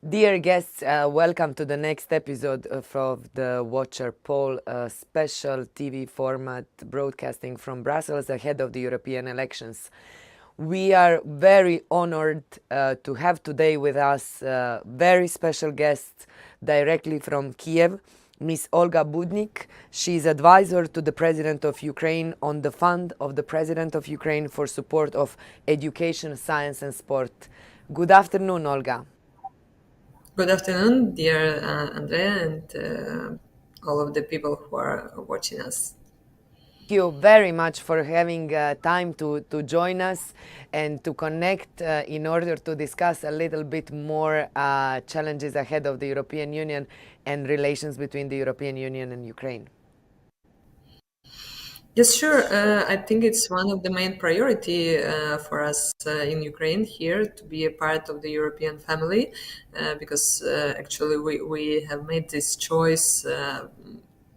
Dear guests, welcome to the next episode of the Watcher Poll, a special TV format broadcasting from Brussels ahead of the European elections. We are very honored to have today with us very special guests directly from Kiev, Ms. Olga Budnyk. She is advisor to the President of Ukraine on the Fund of the President of Ukraine for support of education, science and sport. Good afternoon, Olga. Good afternoon, dear Andrea, and all of the people who are watching us. Thank you very much for having time to join us and to connect in order to discuss a little bit more challenges ahead of the European Union and relations between the European Union and Ukraine. Yes, sure. I think it's one of the main priority for us in Ukraine here to be a part of the European family, because actually we have made this choice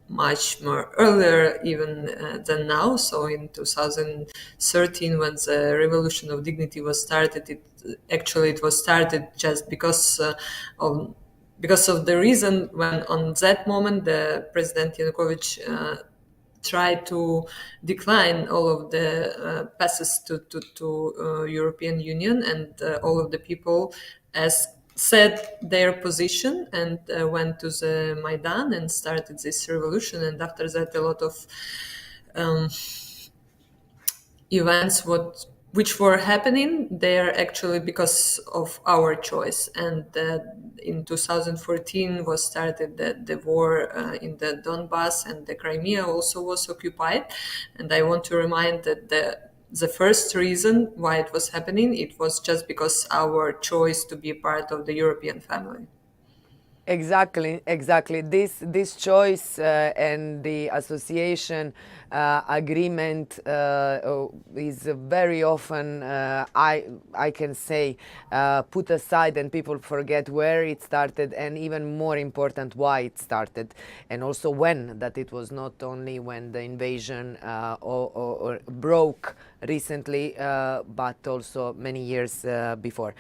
much more earlier even than now. So in 2013, when the Revolution of Dignity was started, it was started just because of the reason when on that moment the President Yanukovych tried to decline all of the passes to European Union, and all of the people as said their position and went to the Maidan and started this revolution. And after that, a lot of um, events which were happening there actually because of our choice. And in 2014 was started the war in the Donbass, and the Crimea also was occupied. And I want to remind that the first reason why it was happening, it was just because our choice to be a part of the European family. Exactly. This choice and the association agreement is very often, I can say, put aside, and people forget where it started, and even more important, why it started, and also when. That it was not only when the invasion or broke recently, but also many years before.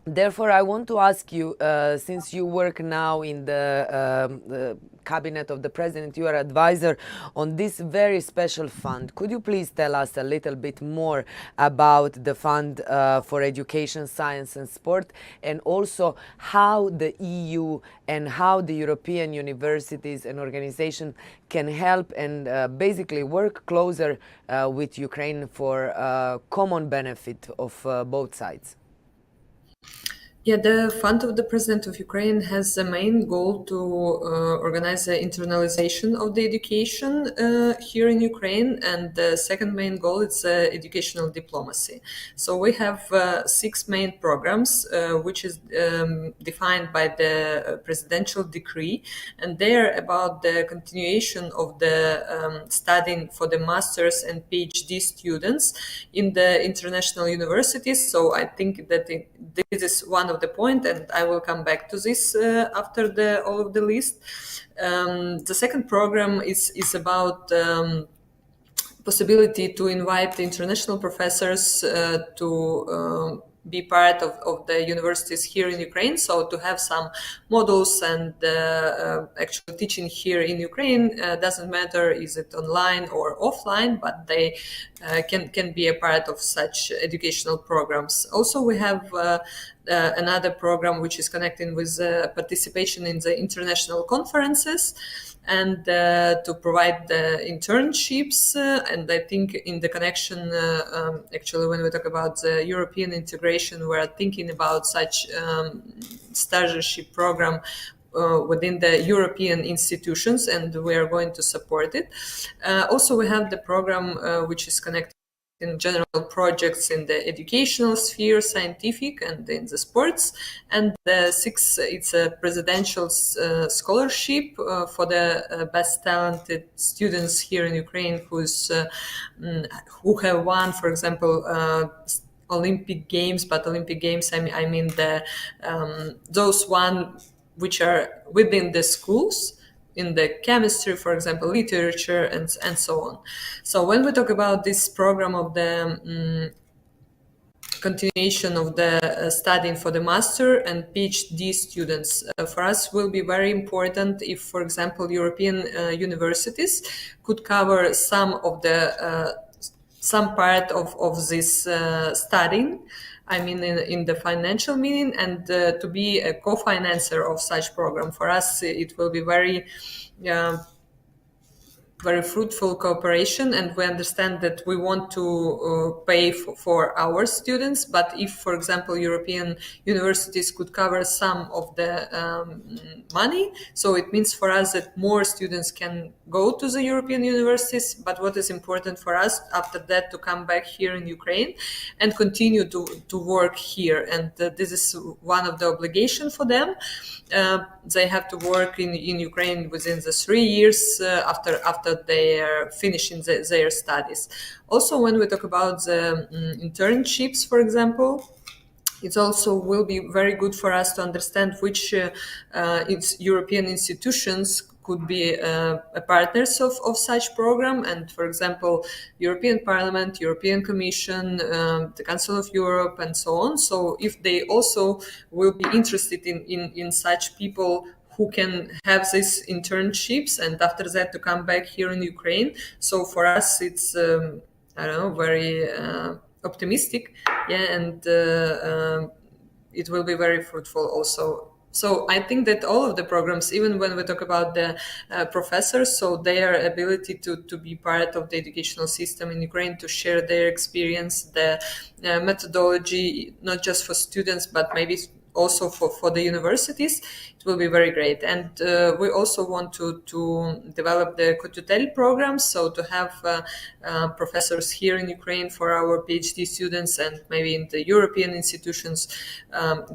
Therefore, I want to ask you, since you work now in the cabinet of the president, you are advisor on this very special fund. Could you please tell us a little bit more about the fund for education, science and sport, and also how the EU and how the European universities and organizations can help and basically work closer with Ukraine for common benefit of both sides? Yeah, the Fund of the President of Ukraine has the main goal to organize the internalization of the education here in Ukraine, and the second main goal is educational diplomacy. So we have six main programs, which is defined by the presidential decree, and they are about the continuation of the studying for the masters and PhD students in the international universities. So I think that this is one of the point, and I will come back to this after all of the list. The second program is about possibility to invite the international professors to be part of the universities here in Ukraine. So to have some models and actual teaching here in Ukraine, doesn't matter is it online or offline, but they can be a part of such educational programs. Also, we have another program which is connecting with participation in the international conferences, and to provide the internships. And I think in the connection, actually, when we talk about the European integration, we're thinking about such stagiairship program within the European institutions, and we are going to support it. Also, we have the program which is connected in general projects in the educational sphere, scientific, and in the sports. And the sixth, it's a presidential scholarship for the best talented students here in Ukraine who have won, for example, Olympic Games. But Olympic Games, I mean those one which are within the schools, in the chemistry, for example, literature, and so on. So when we talk about this program of the continuation of the studying for the master and PhD students. For us will be very important if, for example, European universities could cover some of the some part of this studying. I mean, in the financial meaning, and to be a co-financer of such program. For us, it will be very fruitful cooperation, and we understand that we want to pay for our students, but if, for example, European universities could cover some of the money, so it means for us that more students can go to the European universities, but what is important for us after that to come back here in Ukraine and continue to work here, and this is one of the obligations for them. They have to work in Ukraine within the 3 years after they are finishing their studies. Also, when we talk about the internships, for example, it also will be very good for us to understand which European institutions could be partners of such program. And for example, European Parliament, European Commission, the Council of Europe, and so on. So if they also will be interested in such people who can have these internships and after that to come back here in Ukraine. So for us, it's, I don't know, very optimistic. Yeah, and it will be very fruitful also. So I think that all of the programs, even when we talk about the professors, so their ability to be part of the educational system in Ukraine, to share their experience, the methodology, not just for students, but maybe also for the universities, it will be very great. And we also want to develop the co-tutel programs, so to have professors here in Ukraine for our PhD students and maybe in the European institutions,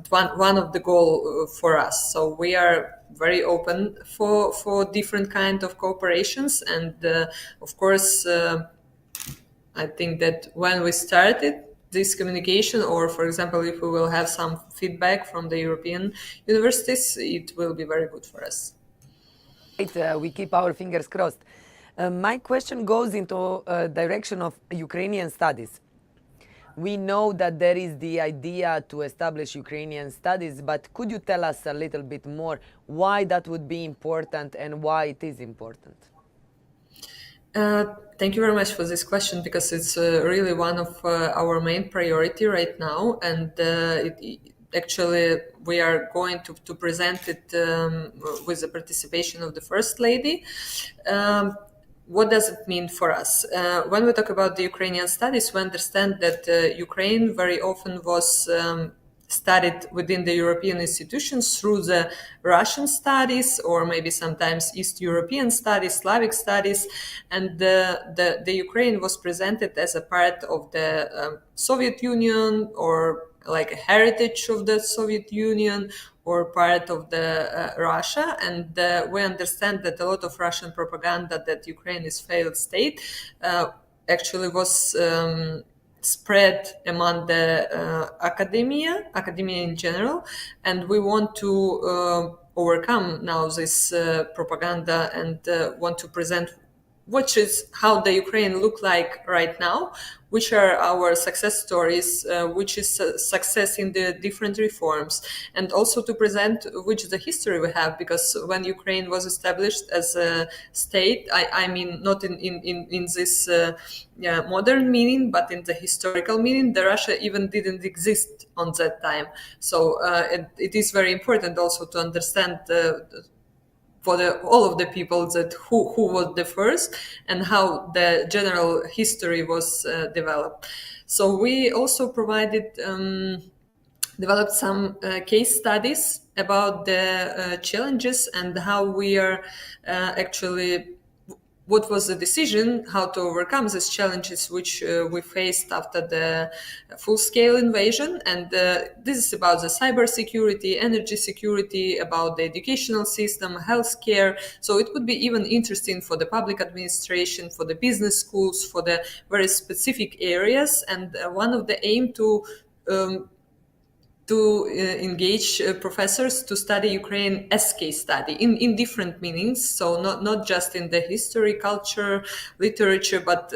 one of the goal for us. So we are very open for different kind of cooperations, and of course, I think that when we started this communication, or for example, if we will have some feedback from the European universities, it will be very good for us. We keep our fingers crossed. My question goes into direction of Ukrainian studies. We know that there is the idea to establish Ukrainian studies, but could you tell us a little bit more why that would be important and why it is important? Thank you very much for this question, because it's really one of our main priority right now, and actually we are going to present it with the participation of the First Lady. What does it mean for us? When we talk about the Ukrainian studies, we understand that Ukraine very often was studied within the European institutions through the Russian studies, or maybe sometimes East European studies, Slavic studies, and the Ukraine was presented as a part of the Soviet Union, or like a heritage of the Soviet Union, or part of the Russia. And we understand that a lot of Russian propaganda that Ukraine is failed state actually was spread among the academia in general, and we want to overcome now this propaganda and want to present which is how the Ukraine look like right now, which are our success stories, which is success in the different reforms, and also to present which is the history we have, because when Ukraine was established as a state, I mean not in this modern meaning, but in the historical meaning, the Russia even didn't exist on that time. So it is very important also to understand for all of the people that who was the first and how the general history was developed. So we also developed some case studies about the challenges and how we are actually, what was the decision, how to overcome these challenges which we faced after the full-scale invasion. And this is about the cybersecurity, energy security, about the educational system, healthcare. So it would be even interesting for the public administration, for the business schools, for the very specific areas. And one of the aim to to engage professors to study Ukraine as case study in different meanings. So not just in the history, culture, literature, but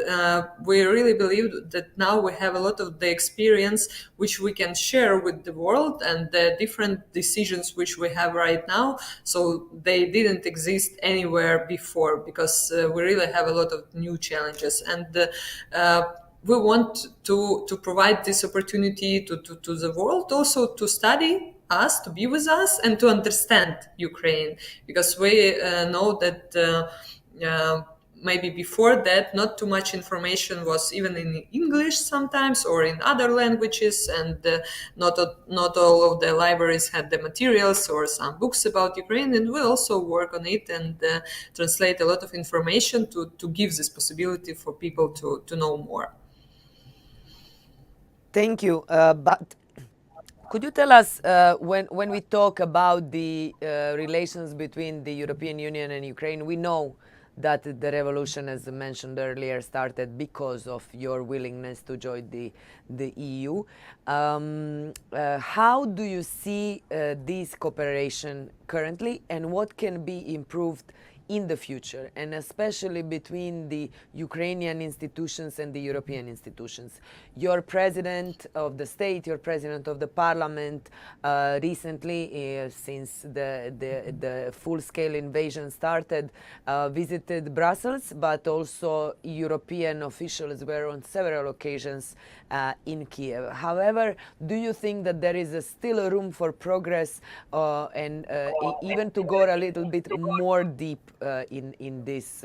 we really believe that now we have a lot of the experience which we can share with the world, and the different decisions which we have right now. So they didn't exist anywhere before, because we really have a lot of new challenges. And we want to provide this opportunity to the world also to study us, to be with us, and to understand Ukraine, because we know that maybe before that not too much information was even in English sometimes, or in other languages, and not all of the libraries had the materials or some books about Ukraine, and we also work on it and translate a lot of information to give this possibility for people to know more. Thank you. But could you tell us, when we talk about the relations between the European Union and Ukraine, we know that the revolution, as mentioned earlier, started because of your willingness to join the EU. How do you see this cooperation currently, and what can be improved in the future, and especially between the Ukrainian institutions and the European institutions? Your president of the state, your president of the parliament, recently, since the full-scale invasion started, visited Brussels, but also European officials were on several occasions in Kiev. However, do you think that there is still a room for progress, and even to go a little bit more deep in this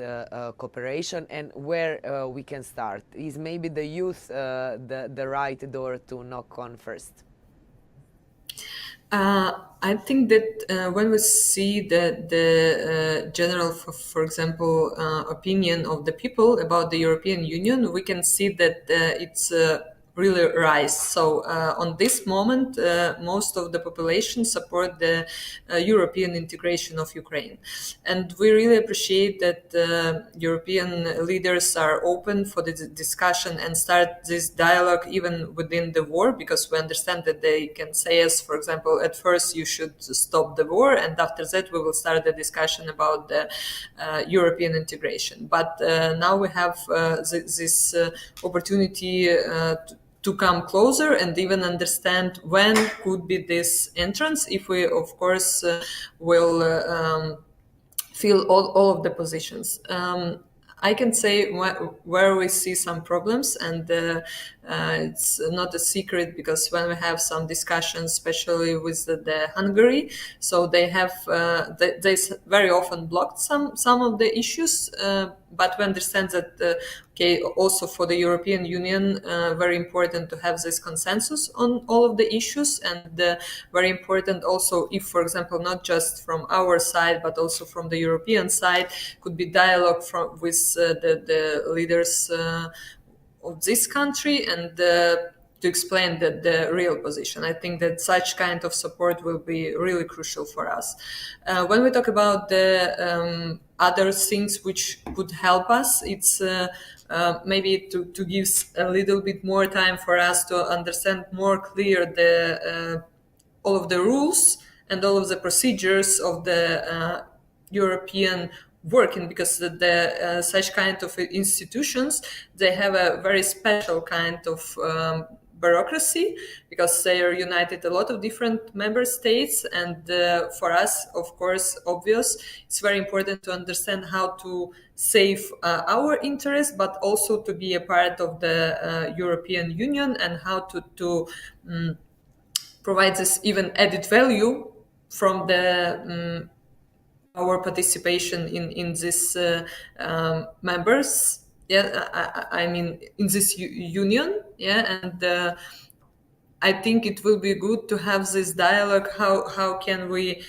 cooperation, and where we can start? Is maybe the youth the right door to knock on first? I think that when we see the general, for example, opinion of the people about the European Union, we can see that it's really rise. So on this moment, most of the population support the European integration of Ukraine. And we really appreciate that European leaders are open for the discussion and start this dialogue even within the war, because we understand that they can say us, for example, at first you should stop the war, and after that we will start the discussion about the European integration. But now we have this opportunity to come closer and even understand when could be this entrance, if we, of course, will fill all of the positions. I can say where we see some problems, and it's not a secret, because when we have some discussions, especially with the Hungary, so they have they very often blocked some of the issues, but we understand that okay, also for the European Union, very important to have this consensus on all of the issues, and very important also, if, for example, not just from our side, but also from the European side, could be dialogue with the leaders of this country, and to explain the real position. I think that such kind of support will be really crucial for us. When we talk about the other things which could help us, it's maybe to give a little bit more time for us to understand more clear the all of the rules and all of the procedures of the European working, because the such kind of institutions, they have a very special kind of bureaucracy, because they are united a lot of different member states, and for us, of course, obvious, it's very important to understand how to save our interests, but also to be a part of the European Union, and how to provide this even added value from the our participation in this members, I mean in this union, and I think it will be good to have this dialogue. How can we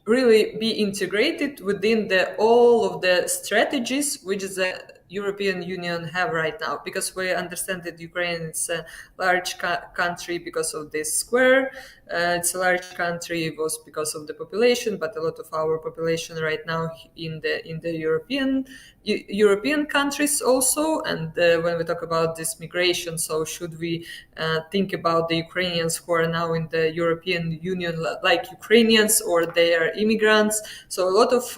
really be integrated within all of the strategies which the European Union have right now, because we understand that Ukraine is a large country because of this square. It's a large country, it was because of the population, but a lot of our population right now in the European countries also. And when we talk about this migration, so should we think about the Ukrainians who are now in the European Union like Ukrainians, or they are immigrants? So a lot of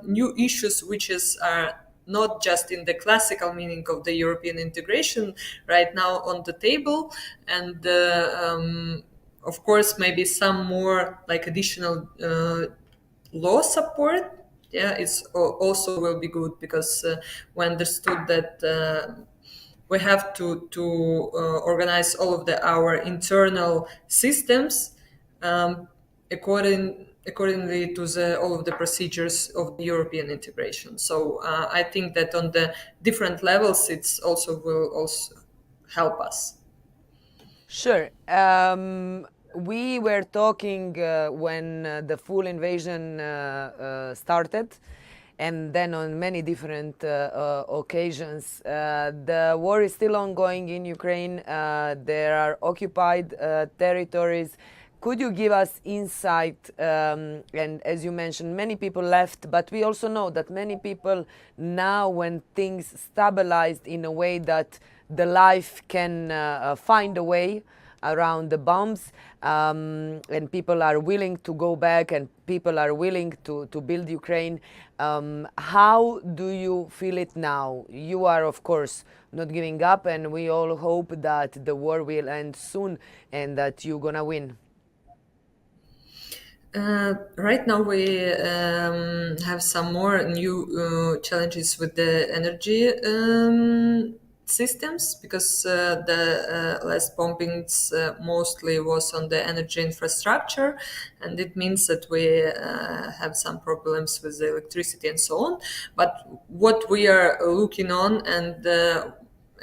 new issues which are not just in the classical meaning of the European integration right now on the table. And of course, maybe some more like additional law support. Yeah, it's also will be good, because we understood that we have to organize all of our internal systems accordingly to all of the procedures of the European integration. So I think that on the different levels, it's also will also help us. Sure. We were talking when the full invasion started, and then on many different occasions. The war is still ongoing in Ukraine. There are occupied territories. Could you give us insight? And as you mentioned, many people left, but we also know that many people now, when things stabilized in a way that the life can find a way around the bombs, and people are willing to go back, and people are willing to build Ukraine. How do you feel it now? You are, of course, not giving up, and we all hope that the war will end soon and that you're gonna win. Right now we have some more new challenges with the energy systems, because the last bombings mostly was on the energy infrastructure, and it means that we have some problems with the electricity and so on. But what we are looking on, and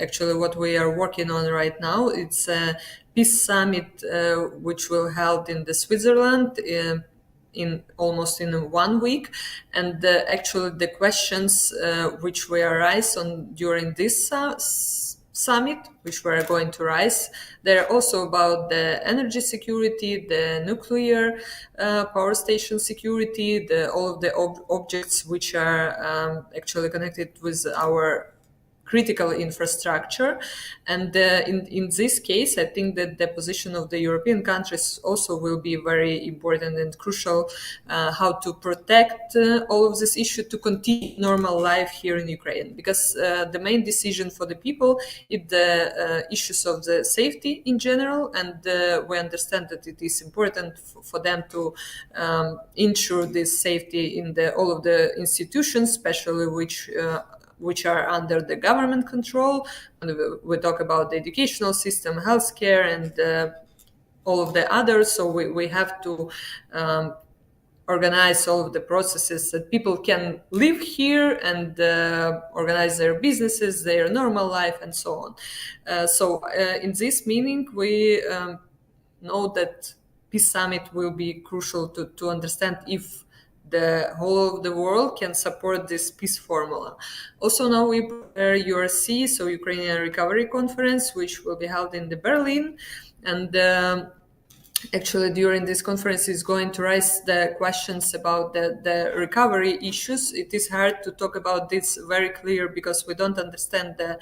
actually what we are working on right now, it's a peace summit which will held in the Switzerland in almost in 1 week. And actually the questions which were raised on during this summit, which we're going to rise, they're also about the energy security, the nuclear power station security, all of the objects which are actually connected with our critical infrastructure. And in this case, I think that the position of the European countries also will be very important and crucial, how to protect all of this issue to continue normal life here in Ukraine. Because the main decision for the people is the issues of the safety in general, and we understand that it is important for them to ensure this safety in all of the institutions, especially which are under the government control. And we talk about the educational system, healthcare, and all of the others. So we have to organize all of the processes that people can live here and organize their businesses, their normal life, and so on. So in this meaning, we know that Peace Summit will be crucial to understand if the whole of the world can support this peace formula. Also now we prepare URC, so Ukrainian Recovery Conference, which will be held in the Berlin. And actually during this conference is going to raise the questions about the recovery issues. It is hard to talk about this very clear because we don't understand the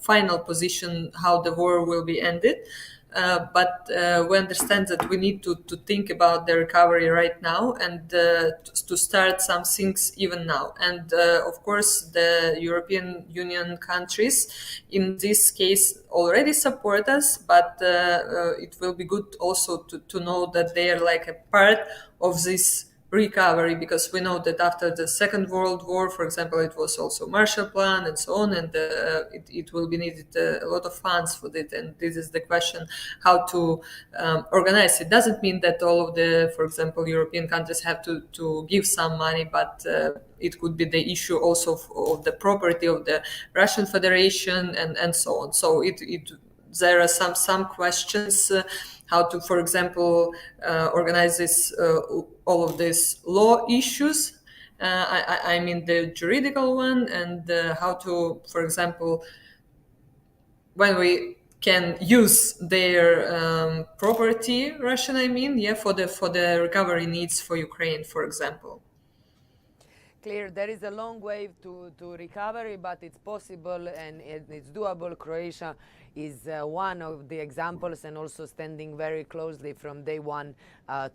final position, how the war will be ended. But we understand that we need to think about the recovery right now, and to start some things even now. And of course, the European Union countries in this case already support us, but it will be good also to know that they are like a part of this recovery, because we know that after the Second World War, for example, it was also Marshall Plan and so on, and it will be needed a lot of funds for it. And this is the question, how to organize. It doesn't mean that all of the, for example, European countries have to give some money, but it could be the issue also of the property of the Russian Federation and so on. So there are some questions how to, for example, organize this all of these law issues. I mean the juridical one, and how to, for example, when we can use their property, Russian, I mean, yeah, for the recovery needs for Ukraine, for example. Clear, there is a long way to recovery, but it's possible and it's doable. Croatia is one of the examples, and also standing very closely from day one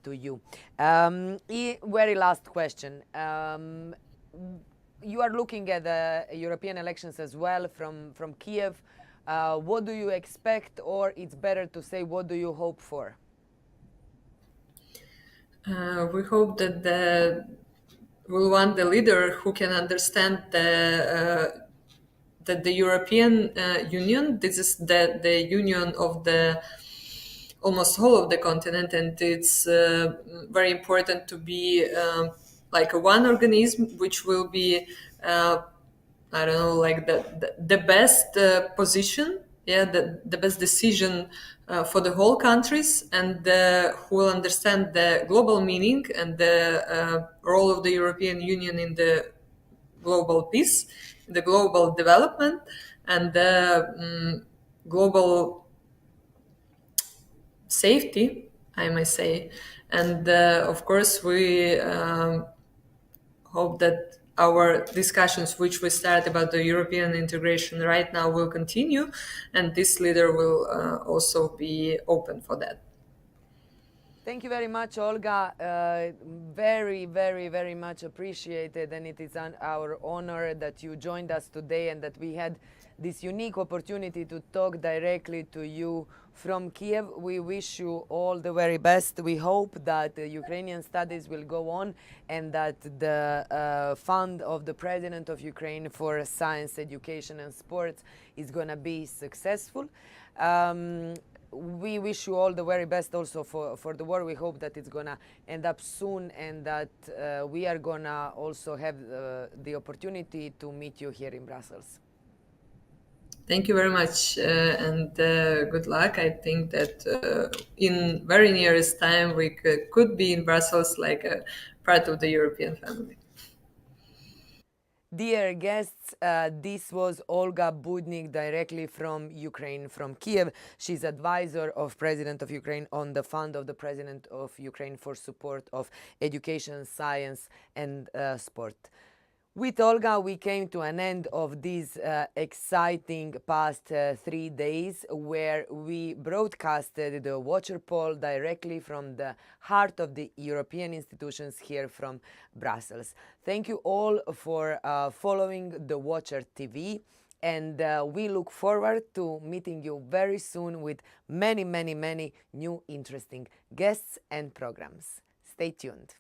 to you. Very last question. You are looking at the European elections as well from Kiev. What do you expect, or it's better to say, what do you hope for? We hope that we'll want the leader who can understand that the European Union, this is the union of the almost whole of the continent, and it's very important to be like a one organism, which will be I don't know, like the best position, yeah, the best decision for the whole countries, and who will understand the global meaning and the role of the European Union in the global peace, the global development, and the global safety, I may say. And of course, we hope that our discussions, which we start about the European integration right now, will continue, and this leader will also be open for that. Thank you very much, Olga. Very, very, very much appreciated, and it is our honor that you joined us today and that we had this unique opportunity to talk directly to you from Kiev. We wish you all the very best. We hope that the Ukrainian studies will go on, and that the fund of the President of Ukraine for science, education and sports is going to be successful. We wish you all the very best also for the war. We hope that it's gonna end up soon, and that we are gonna also have the opportunity to meet you here in Brussels. Thank you very much, and good luck. I think that in very nearest time we could be in Brussels like a part of the European family. Dear guests, this was Olga Budnyk directly from Ukraine, from Kiev. She's advisor of President of Ukraine on the fund of the President of Ukraine for support of education, science and sport. With Olga, we came to an end of these exciting past 3 days, where we broadcasted the Watcher poll directly from the heart of the European institutions here from Brussels. Thank you all for following the Watcher TV, and we look forward to meeting you very soon with many, many, many new interesting guests and programs. Stay tuned.